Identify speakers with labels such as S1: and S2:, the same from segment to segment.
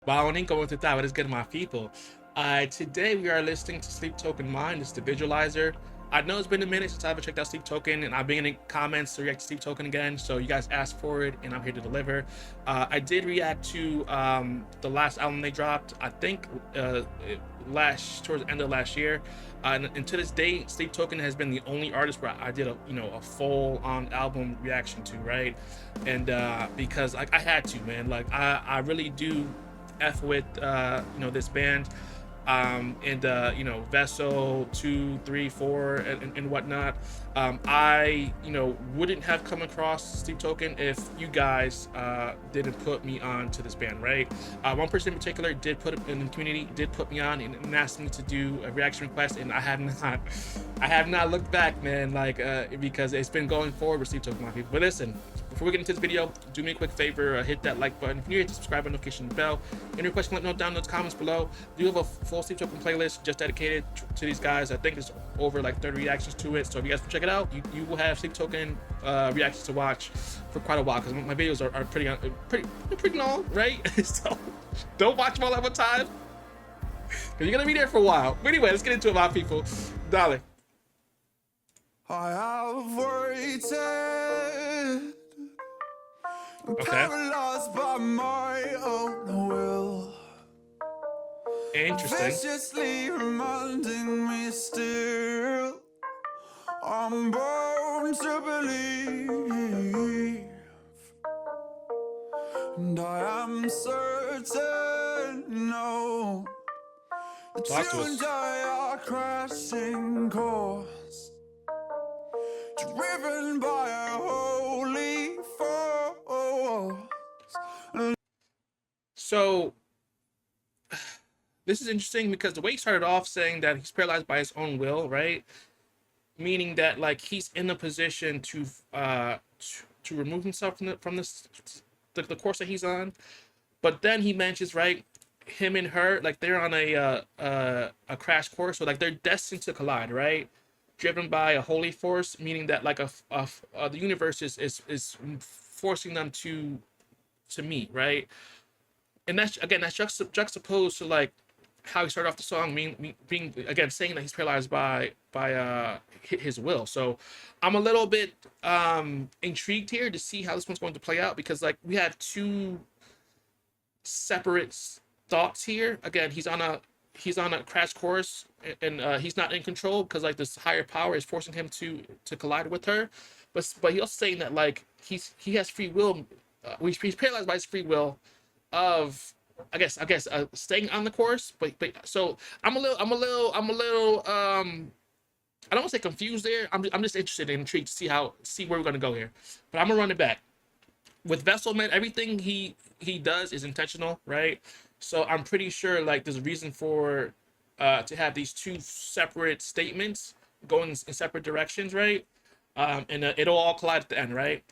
S1: Bowing going to that, what is good, my people? Today we are listening to Sleep Token Mind. It's the Visualiser. I know it's been a minute since I've checked out Sleep Token, and I've been in comments to react to Sleep Token again. So you guys asked for it, and I'm here to deliver. I did react to the last album they dropped. I think towards the end of last year. And to this day, Sleep Token has been the only artist where I did a full on album reaction to, right? And because like I had to, man, like I really do f with this band, and Vessel 2, 3, 4, and whatnot. I wouldn't have come across Sleep Token if you guys didn't put me on to this band, right? One person in particular did put it in the community, did put me on and asked me to do a reaction request, and I have not looked back, man, like because it's been going forward with Sleep Token, my people. But listen, before we get into this video, do me a quick favor, hit that like button. If you're new, hit the subscribe button, notification bell. Any requests, let me know down in the comments below. Do have a full Sleep Token playlist just dedicated to these guys. I think there's over like 30 reactions to it. So if you guys can check it out, you will have Sleep Token reactions to watch for quite a while, because my videos are pretty long, right? So don't watch them all at one time, because you're gonna be there for a while. But anyway, let's get into it, my people. Darling.
S2: I have waited, paralyzed by my own will,
S1: Interesting.
S2: viciously reminding me still I'm born to believe, and I am certain, no, that you and I are crashing course, driven by a holy force.
S1: So this is interesting because the way he started off saying that he's paralyzed by his own will, right? Meaning that like he's in a position to remove himself from the course that he's on. But then he mentions, right, him and her, like they're on a crash course, so like they're destined to collide, right? Driven by a holy force, meaning that like the universe is forcing them to meet, right? And that's juxtaposed to like how he started off the song, being again saying that he's paralyzed by his will. So I'm a little bit intrigued here to see how this one's going to play out, because like we have two separate thoughts here. Again, he's on a crash course, and he's not in control because like this higher power is forcing him to collide with her. But he's also saying that like he has free will. He's paralyzed by his free will of I guess staying on the course. But so I'm a little I don't want to say confused there. I'm just interested and intrigued to see where we're gonna go here. But I'm gonna run it back. With Vessel, man, everything he does is intentional, right? So I'm pretty sure like there's a reason for to have these two separate statements going in separate directions, right? And it'll all collide at the end, right?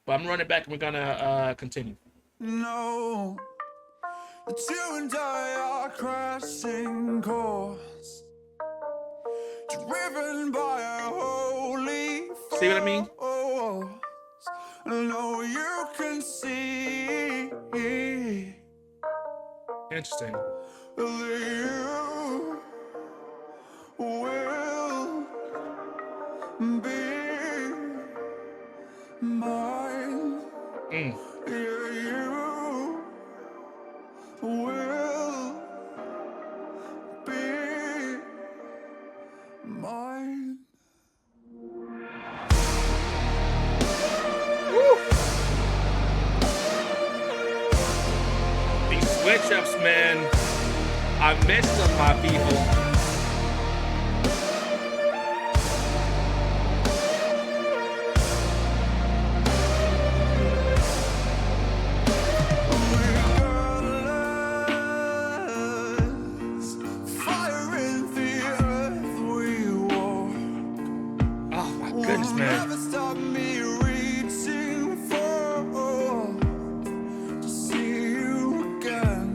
S1: But I'm gonna run it back and we're gonna continue.
S2: No, that you and I are crashing course, driven by a holy force.
S1: See what I mean?
S2: No, you can see.
S1: Interesting.
S2: You will be mine.
S1: Mm.
S2: You will be mine.
S1: These switch ups, man. I miss them, my people. Goodness, man.
S2: Never stop me reaching for to see you again.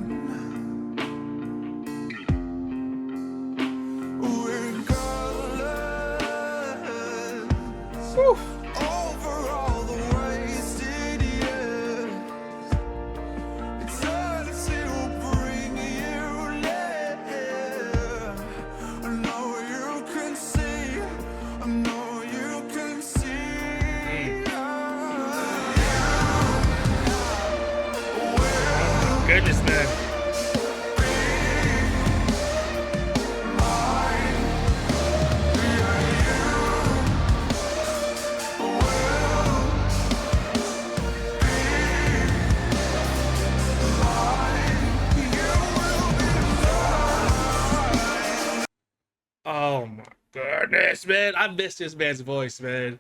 S1: darkness, man. I miss this man's voice, man.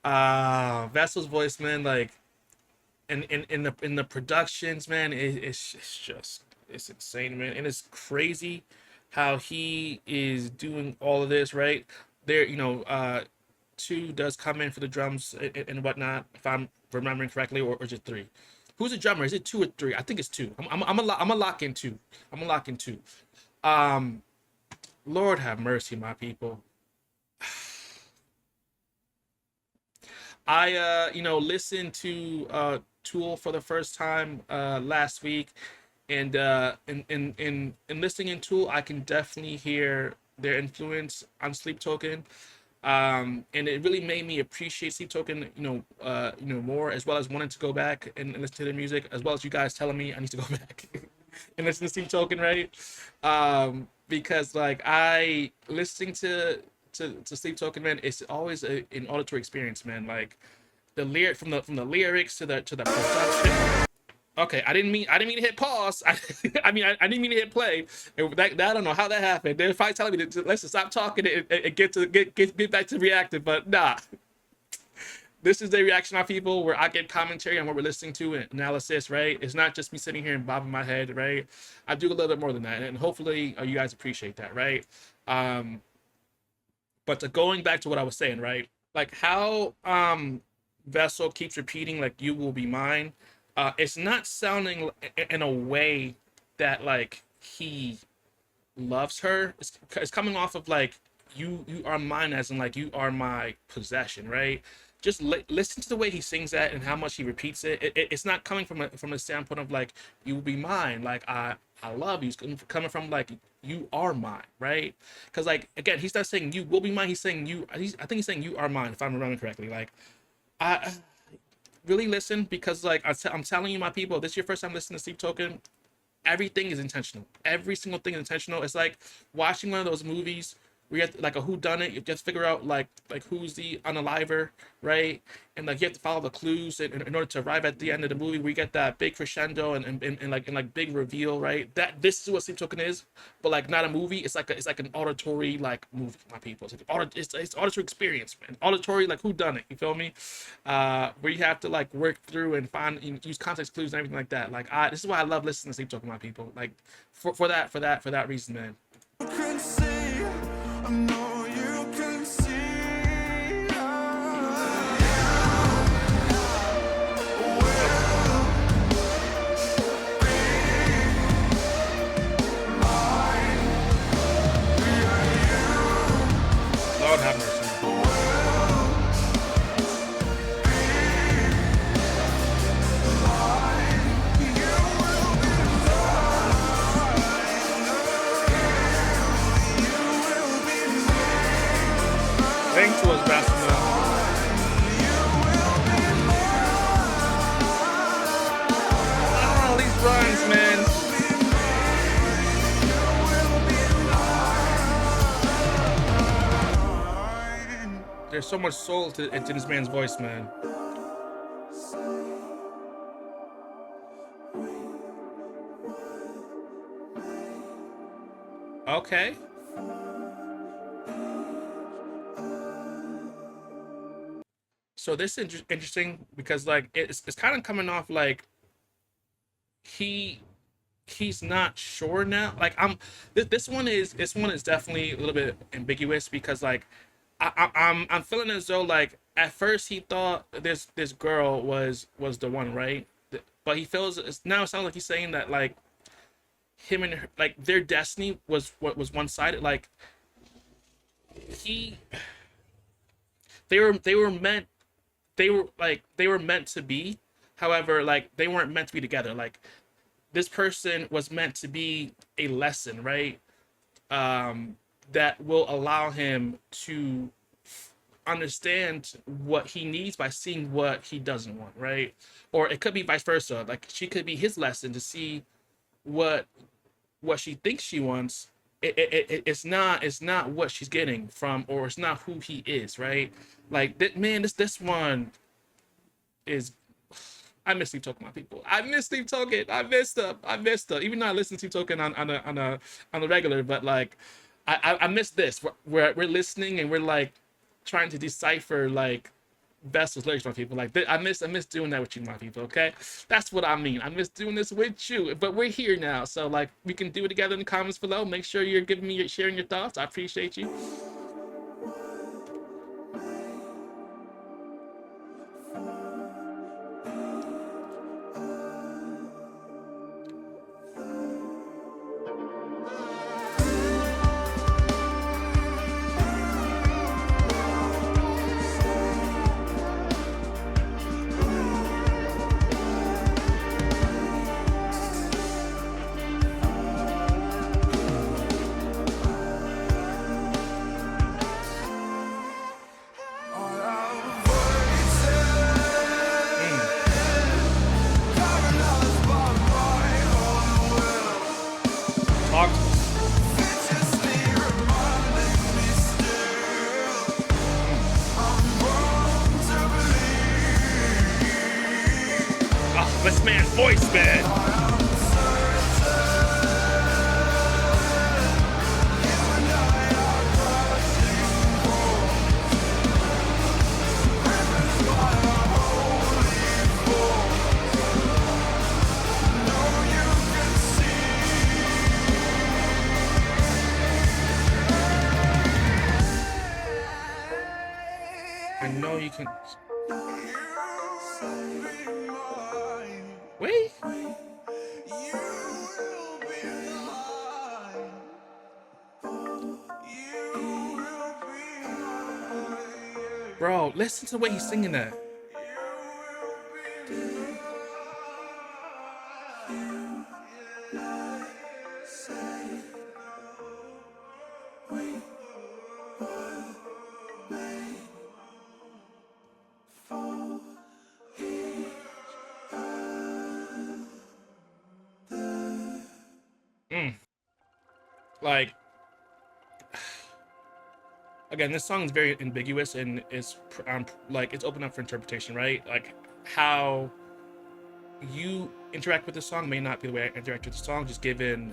S1: Vessel's voice, man. Like in the productions, man. It's just it's insane, man, and it's crazy how he is doing all of this, right? There, two does come in for the drums and whatnot, if I'm remembering correctly, or is it three? Who's the drummer? Is it two or three? I think it's two. I'm a lock in two. I'm a lock in two. Um, Lord have mercy, my people. I listened to Tool for the first time last week, and in listening in Tool, I can definitely hear their influence on Sleep Token. And it really made me appreciate Sleep Token, more, as well as wanting to go back and listen to their music, as well as you guys telling me I need to go back and listen to Sleep Token, right? Because like I listening to Sleep Token, man, it's always an auditory experience, man. Like the lyric from the lyrics to the production. Okay, I didn't mean to hit pause. I didn't mean to hit play. And that I don't know how that happened. They're probably telling me to let's just stop talking and get back to reacting. But nah, this is the reaction of people where I get commentary on what we're listening to and analysis. Right? It's not just me sitting here and bobbing my head. Right? I do a little bit more than that, and hopefully you guys appreciate that. Right? Um, but going back to what I was saying, right? Like how Vessel keeps repeating like "you will be mine." It's not sounding in a way that like he loves her. It's coming off of like you are mine, as in like you are my possession, right? Just listen to the way he sings that and how much he repeats it. It's not coming from a standpoint of like you will be mine, like I love you. It's coming from like you are mine, right? Because like again, he's not saying you will be mine. He's saying you. I think he's saying you are mine, if I'm remembering correctly. Like I really listen, because like I'm telling you, my people, this is your first time listening to Sleep Token. Everything is intentional. Every single thing is intentional. It's like watching one of those movies where you have to, like a who done it. You just figure out like who's the unaliver, right? And like you have to follow the clues in order to arrive at the end of the movie where you get that big crescendo and big reveal, right? That this is what Sleep Token is, but like not a movie. It's like an auditory like movie, my people. It's auditory experience, man. Auditory like who done it. You feel me? Where you have to like work through and find use context clues and everything like that. Like this is why I love listening to Sleep Token, my people. Like for that reason, man.
S2: You can see, I know you can see.
S1: Lord have mercy. Thanks to us, Bastard. Oh, these rhymes, man. There's so much soul into this man's voice, man. Okay. So this is interesting because like it's kind of coming off like he he's not sure now. Like this one is definitely a little bit ambiguous because like I'm feeling as though like at first he thought this girl was the one, right? But he feels now it sounds like he's saying that like him and her, like their destiny was what was one sided. Like he they were meant they were meant to be. However, like they weren't meant to be together. Like this person was meant to be a lesson, right? That will allow him to understand what he needs by seeing what he doesn't want, right? Or it could be vice versa. Like she could be his lesson to see what what she thinks she wants. It's not what she's getting from, or it's not who he is, right? Like that man, this one is. I miss Sleep Token, my people. I miss Sleep Token. I missed them. I missed them. Even though I listen to Sleep Token on the regular, but like I miss this. We're listening and we're like trying to decipher like Vessel's lyrics from people. Like I miss doing that with you, my people. Okay, that's what I mean. I miss doing this with you. But we're here now, so like we can do it together in the comments below. Make sure you're giving me sharing your thoughts. I appreciate you. Mm. Talk to us. Oh, this man's voice, man. I know you can. Wait. Bro, listen to the way he's singing that. Mm. Like, again, this song is very ambiguous and it's like it's open up for interpretation, right? Like how you interact with the song may not be the way I interact with the song, just given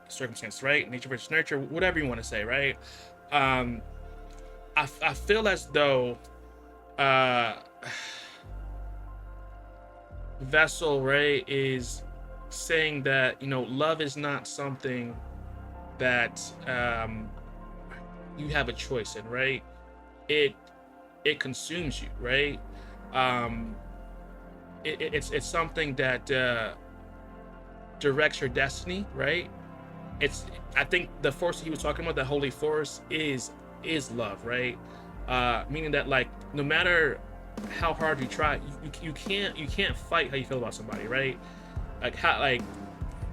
S1: circumstance, right? Nature versus nurture, whatever you want to say, right? Um, I feel as though uh, Vessel, right, is saying that love is not something that you have a choice in, right? It it consumes you, right? Um, it's something that directs your destiny, right? It's I think the force he was talking about, the holy force, is love, right? Meaning that like no matter how hard you try, you can't fight how you feel about somebody, right? Like how like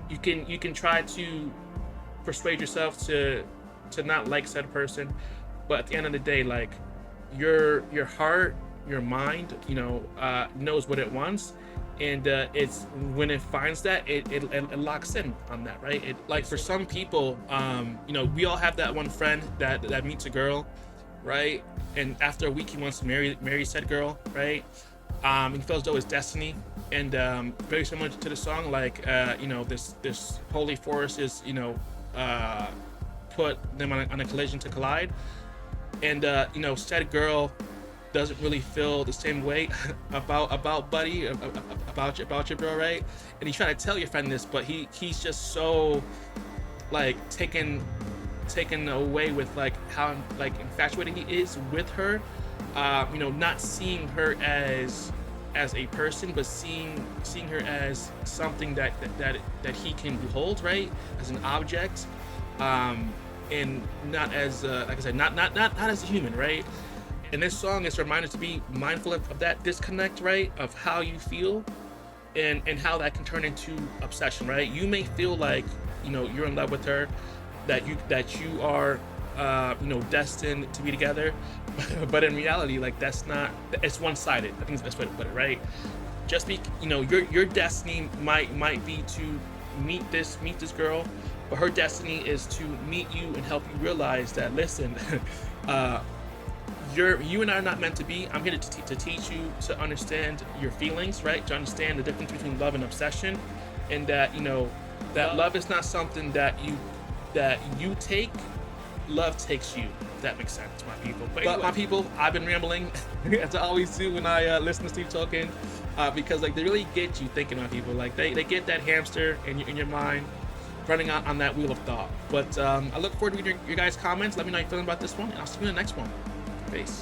S1: you can try to persuade yourself to not like said person, but at the end of the day, like your heart, your mind, knows what it wants, and it's when it finds that it locks in on that, right? It like for some people, we all have that one friend that meets a girl, right? And after a week, he wants to marry said girl, right? He feels as though it's destiny, and very similar to the song, like this holy force is put them on a collision to collide, and said girl doesn't really feel the same way about buddy, about your bro, right? And he's trying to tell your friend this, but he's just so like taken away with like how like infatuated he is with her, not seeing her as a person, but seeing her as something that he can behold, right? As an object, and not as like I said, not as a human, right? And this song is a reminder to be mindful of that disconnect, right? Of how you feel, and how that can turn into obsession, right? You may feel like you're in love with her, that you are destined to be together, but in reality, like that's not. It's one-sided. I think it's the best way to put it, right? Just be your destiny might be to meet this girl, but her destiny is to meet you and help you realize that, listen, you and I are not meant to be. I'm here to teach you to understand your feelings, right? To understand the difference between love and obsession, and that that love is not something that you take love takes you. If that makes sense, my people. But anyway, my people, I've been rambling, as I always do when I listen to Steve talking, because like they really get you thinking, my people. Like they get that hamster in your mind, running on that wheel of thought. But I look forward to reading your guys' comments. Let me know how you're feeling about this one, and I'll see you in the next one. Peace.